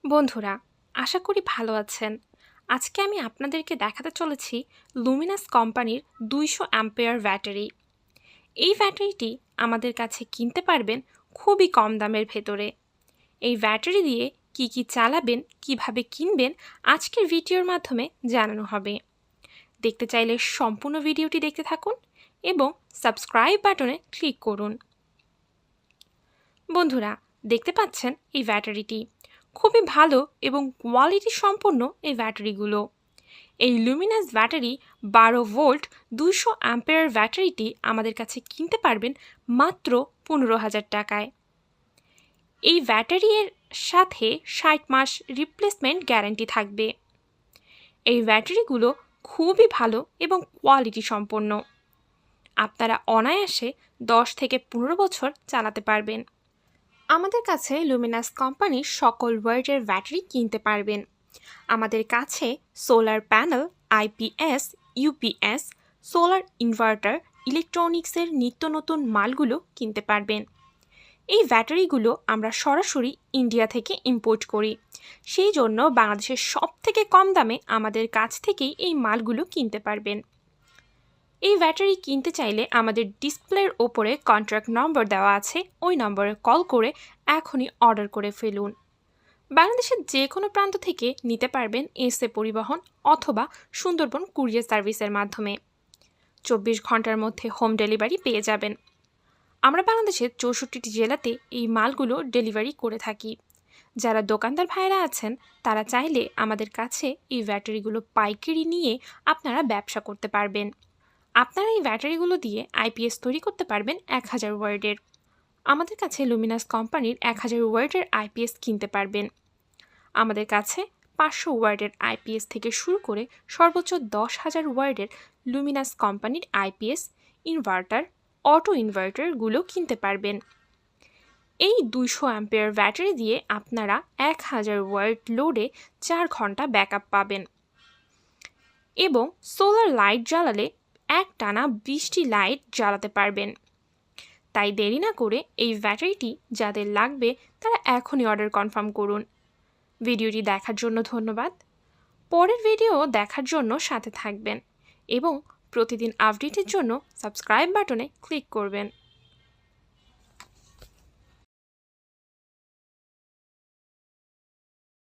বন্ধুরা, আশা করি ভালো আছেন। আজকে আমি আপনাদেরকে দেখাতে চলেছি লুমিনাস কোম্পানির 200 অ্যাম্পিয়ার ব্যাটারি। এই ব্যাটারিটি আমাদের কাছে কিনতে পারবেন খুবই কম দামের ভেতরে। এই ব্যাটারি দিয়ে কি চালাবেন, কিভাবে কিনবেন আজকের ভিডিওর মাধ্যমে জানানো হবে। দেখতে চাইলে সম্পূর্ণ ভিডিওটি দেখতে থাকুন এবং সাবস্ক্রাইব বাটনে ক্লিক করুন। বন্ধুরা, দেখতে পাচ্ছেন এই ব্যাটারিটি খুবই ভালো এবং কোয়ালিটি সম্পন্ন এই ব্যাটারিগুলো। এই লুমিনাস ব্যাটারি 12 ভোল্ট 200 অ্যাম্পিয়ার ব্যাটারিটি আমাদের কাছে কিনতে পারবেন মাত্র 15,000 টাকায়। এই ব্যাটারির সাথে 60 মাস রিপ্লেসমেন্ট গ্যারান্টি থাকবে। এই ব্যাটারিগুলো খুবই ভালো এবং কোয়ালিটি সম্পন্ন। আপনারা অনায়াসে 10 থেকে 15 বছর চালাতে পারবেন। আমাদের কাছে লুমিনাস কোম্পানির সকল ওয়াটের ব্যাটারি কিনতে পারবেন। আমাদের কাছে solar panel, IPS, UPS, solar inverter, ইলেকট্রনিক্সের নিত্য নতুন মালগুলো কিনতে পারবেন। এই ব্যাটারিগুলো আমরা সরাসরি ইন্ডিয়া থেকে ইম্পোর্ট করি, সেই জন্য বাংলাদেশের সবথেকে কম দামে আমাদের কাছ থেকেই এই মালগুলো কিনতে পারবেন। এই ব্যাটারি কিনতে চাইলে আমাদের ডিসপ্লের ওপরে কন্ট্যাক্ট নম্বর দেওয়া আছে, ওই নম্বরে কল করে এখনই অর্ডার করে ফেলুন। বাংলাদেশের যে কোনো প্রান্ত থেকে নিতে পারবেন এসএ পরিবহন অথবা সুন্দরবন কুরিয়ার সার্ভিসের মাধ্যমে। 24 ঘন্টার মধ্যে হোম ডেলিভারি পেয়ে যাবেন। আমরা বাংলাদেশের 64টি জেলাতে এই মালগুলো ডেলিভারি করে থাকি। যারা দোকানদার ভাইয়েরা আছেন তারা চাইলে আমাদের কাছে এই ব্যাটারিগুলো পাইকারি নিয়ে আপনারা ব্যবসা করতে পারবেন। আপনারা এই ব্যাটারিগুলো দিয়ে আইপিএস তৈরি করতে পারবেন 1000 ওয়াটের। আমাদের কাছে লুমিনাস কোম্পানির 1000 ওয়াটের আইপিএস কিনতে পারবেন। আমাদের কাছে 500 ওয়াটের আইপিএস থেকে শুরু করে সর্বোচ্চ 10,000 ওয়াটের লুমিনাস কোম্পানির আইপিএস, ইনভার্টার, অটো ইনভার্টারগুলো কিনতে পারবেন। এই 200 অ্যাম্পিয়ার ব্যাটারি দিয়ে আপনারা 1000 ওয়াট লোডে 4 ঘন্টা ব্যাকআপ পাবেন এবং সোলার লাইট জ্বালালে একটানা 20টি লাইট জ্বালাতে পারবেন। তাই দেরি না করে এই ব্যাটারিটি যাদের লাগবে তারা এখনই অর্ডার কনফার্ম করুন। ভিডিওটি দেখার জন্য ধন্যবাদ। পরের ভিডিও দেখার জন্য সাথে থাকবেন এবং প্রতিদিন আপডেটের জন্য সাবস্ক্রাইব বাটনে ক্লিক করবেন।